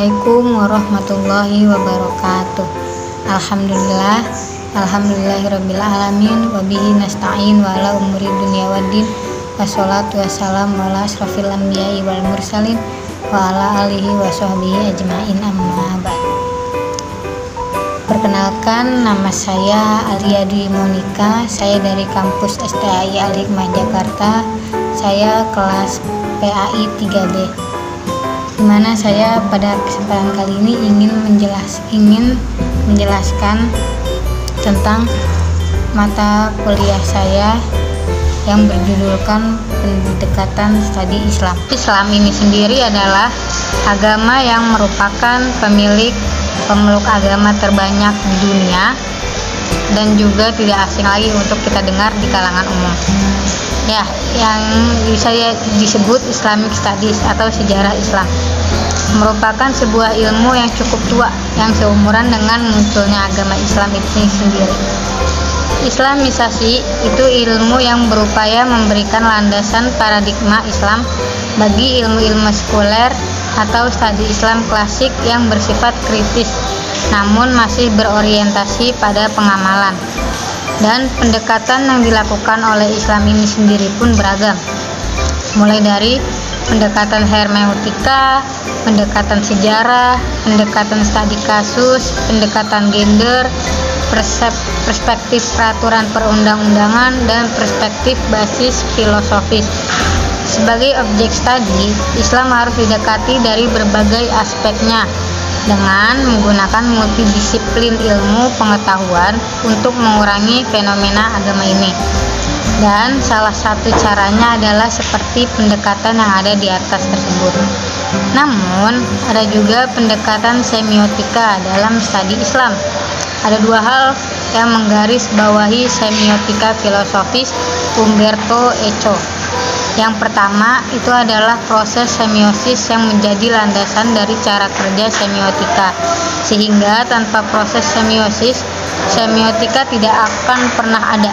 Assalamualaikum warahmatullahi wabarakatuh. Alhamdulillahirabbil alamin wa bihi nasta'in wa ala umuri dunya waddin. Wassalatu wassalamu ala asrofil anbiya'i wal mursalin wa ala alihi wa sahbihi ajmain, amma ba'd. Perkenalkan, nama saya Alia Dwi Monika. Saya dari kampus STAI Al-Hikmah Jakarta. Saya kelas PAI 3B. Di mana saya pada kesempatan kali ini ingin menjelaskan tentang mata kuliah saya yang berjudulkan Pendekatan Studi Islam. Islam ini sendiri adalah agama yang merupakan pemeluk agama terbanyak di dunia dan juga tidak asing lagi untuk kita dengar di kalangan umum. Ya, yang bisa disebut Islamic Studies atau sejarah Islam, merupakan sebuah ilmu yang cukup tua yang seumuran dengan munculnya agama Islam itu sendiri. Islamisasi itu ilmu yang berupaya memberikan landasan paradigma Islam bagi ilmu-ilmu sekuler atau studi Islam klasik yang bersifat kritis namun masih berorientasi pada pengamalan. Dan pendekatan yang dilakukan oleh Islam ini sendiri pun beragam, mulai dari pendekatan hermeneutika, pendekatan sejarah, pendekatan studi kasus, pendekatan gender, perspektif peraturan perundang-undangan, dan perspektif basis filosofis. Sebagai objek studi, Islam harus didekati dari berbagai aspeknya dengan menggunakan multidisiplin ilmu pengetahuan untuk mengurangi fenomena agama ini. Dan salah satu caranya adalah seperti pendekatan yang ada di atas tersebut. Namun, ada juga pendekatan semiotika dalam studi Islam. Ada dua hal yang menggarisbawahi semiotika filosofis Umberto Eco. Yang pertama itu adalah proses semiosis yang menjadi landasan dari cara kerja semiotika, sehingga tanpa proses semiosis, semiotika tidak akan pernah ada.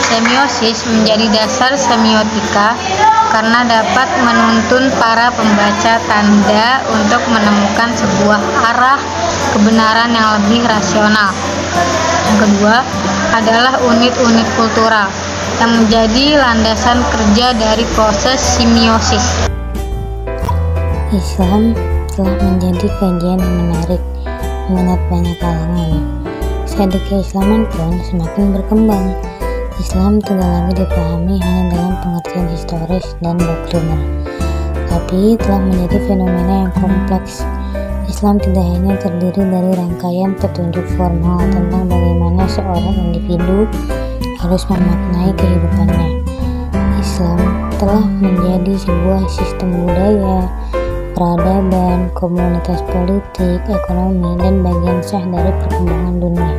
Semiosis menjadi dasar semiotika karena dapat menuntun para pembaca tanda untuk menemukan sebuah arah kebenaran yang lebih rasional. Yang kedua adalah unit-unit kultural yang menjadi landasan kerja dari proses semiosis. Islam telah menjadi kajian yang menarik minat banyak kalangan. Studi keislaman pun semakin berkembang. Islam tidak lagi dipahami hanya dalam pengertian historis dan doktriner, tapi telah menjadi fenomena yang kompleks. Islam tidak hanya terdiri dari rangkaian petunjuk formal tentang bagaimana seorang individu harus memaknai kehidupannya. Islam telah menjadi sebuah sistem budaya, peradaban, komunitas politik, ekonomi, dan bagian sah dari perkembangan dunia.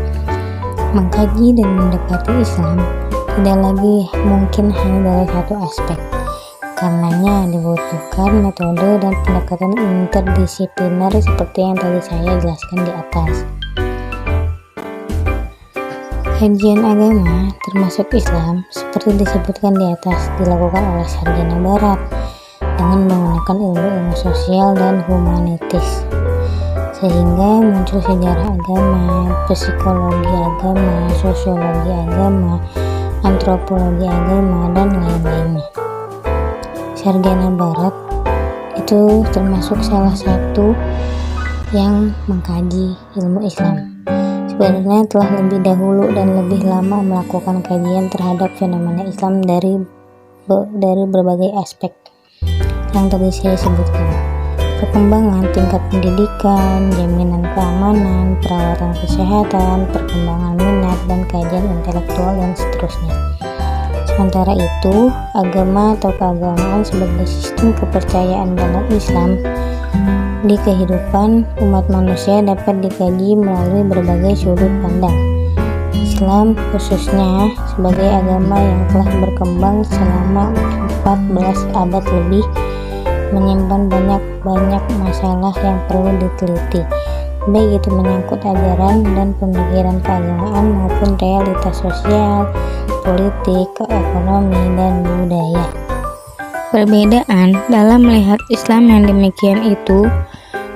Mengkaji dan mendekati Islam tidak lagi mungkin hanya dari satu aspek. Karenanya dibutuhkan metode dan pendekatan interdisipliner seperti yang tadi saya jelaskan di atas. Kajian agama termasuk Islam seperti disebutkan di atas dilakukan oleh sarjana barat dengan menggunakan ilmu-ilmu sosial dan humanitis, sehingga muncul sejarah agama, psikologi agama, sosiologi agama, antropologi agama, dan lain-lainnya. Sarjana barat itu termasuk salah satu yang mengkaji ilmu Islam. Sebenarnya telah lebih dahulu dan lebih lama melakukan kajian terhadap fenomena Islam dari berbagai aspek yang tadi saya sebutkan. Perkembangan tingkat pendidikan, jaminan keamanan, perawatan kesehatan, perkembangan minat, dan kajian intelektual, dan seterusnya. Sementara itu, agama atau keagamaan sebagai sistem kepercayaan dalam Islam di kehidupan umat manusia dapat dikaji melalui berbagai sudut pandang. Islam khususnya sebagai agama yang telah berkembang selama 14 abad lebih menyimpan banyak masalah yang perlu diteliti, baik itu menyangkut ajaran dan pemikiran keagamaan maupun realitas sosial, politik, ekonomi, dan budaya. Perbedaan dalam melihat Islam yang demikian itu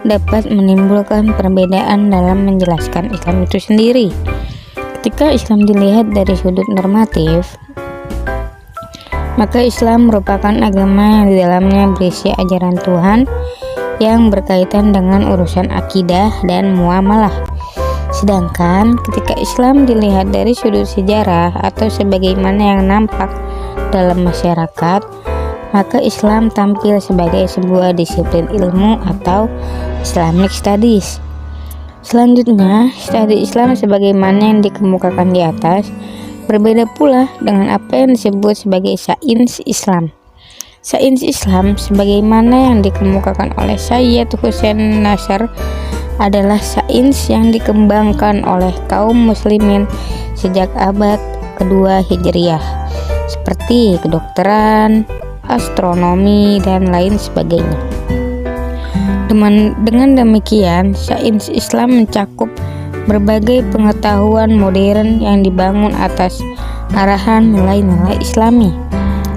dapat menimbulkan perbedaan dalam menjelaskan Islam itu sendiri. Ketika Islam dilihat dari sudut normatif, maka Islam merupakan agama yang di dalamnya berisi ajaran Tuhan yang berkaitan dengan urusan akidah dan muamalah. Sedangkan ketika Islam dilihat dari sudut sejarah atau sebagaimana yang nampak dalam masyarakat, maka Islam tampil sebagai sebuah disiplin ilmu atau Islamic Studies. Selanjutnya, studi Islam sebagaimana yang dikemukakan di atas berbeda pula dengan apa yang disebut sebagai sains Islam. Sains Islam sebagaimana yang dikemukakan oleh Sayyid Hussein Nasr adalah sains yang dikembangkan oleh kaum muslimin sejak abad kedua Hijriah, seperti kedokteran, astronomi, dan lain sebagainya. Dengan demikian, sains Islam mencakup berbagai pengetahuan modern yang dibangun atas arahan nilai-nilai Islami.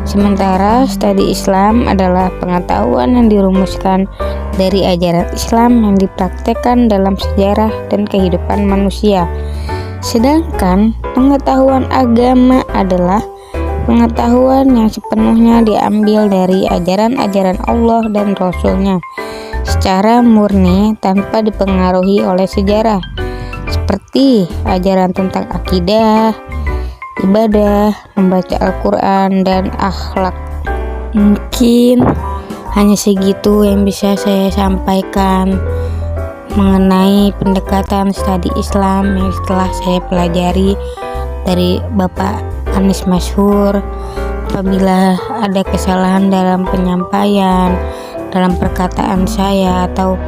Sementara studi Islam adalah pengetahuan yang dirumuskan dari ajaran Islam yang dipraktekkan dalam sejarah dan kehidupan manusia. Sedangkan pengetahuan agama adalah pengetahuan yang sepenuhnya diambil dari ajaran-ajaran Allah dan Rasul-Nya secara murni tanpa dipengaruhi oleh sejarah, seperti ajaran tentang akidah, ibadah, membaca Al-Quran, dan akhlak. Mungkin hanya segitu yang bisa saya sampaikan mengenai pendekatan studi Islam yang setelah saya pelajari dari Bapak Anies Masyhur. Apabila ada kesalahan dalam penyampaian, dalam perkataan saya, atau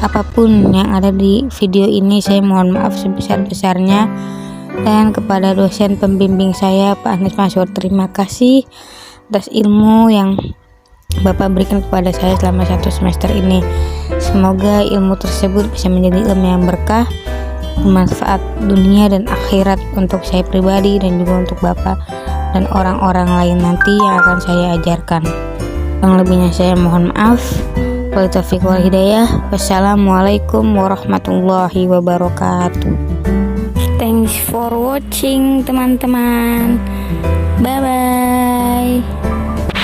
apapun yang ada di video ini, saya mohon maaf sebesar-besarnya. Dan kepada dosen pembimbing saya, Pak Anies Masyhur, terima kasih atas ilmu yang Bapak berikan kepada saya selama 1 semester ini. Semoga ilmu tersebut bisa menjadi ilmu yang berkah, bermanfaat dunia dan akhirat untuk saya pribadi dan juga untuk Bapak dan orang-orang lain nanti yang akan saya ajarkan. Yang lebihnya saya mohon maaf. Wabillahi taufiq wal hidayah. Wassalamualaikum warahmatullahi wabarakatuh. Thanks for watching teman-teman. Bye bye.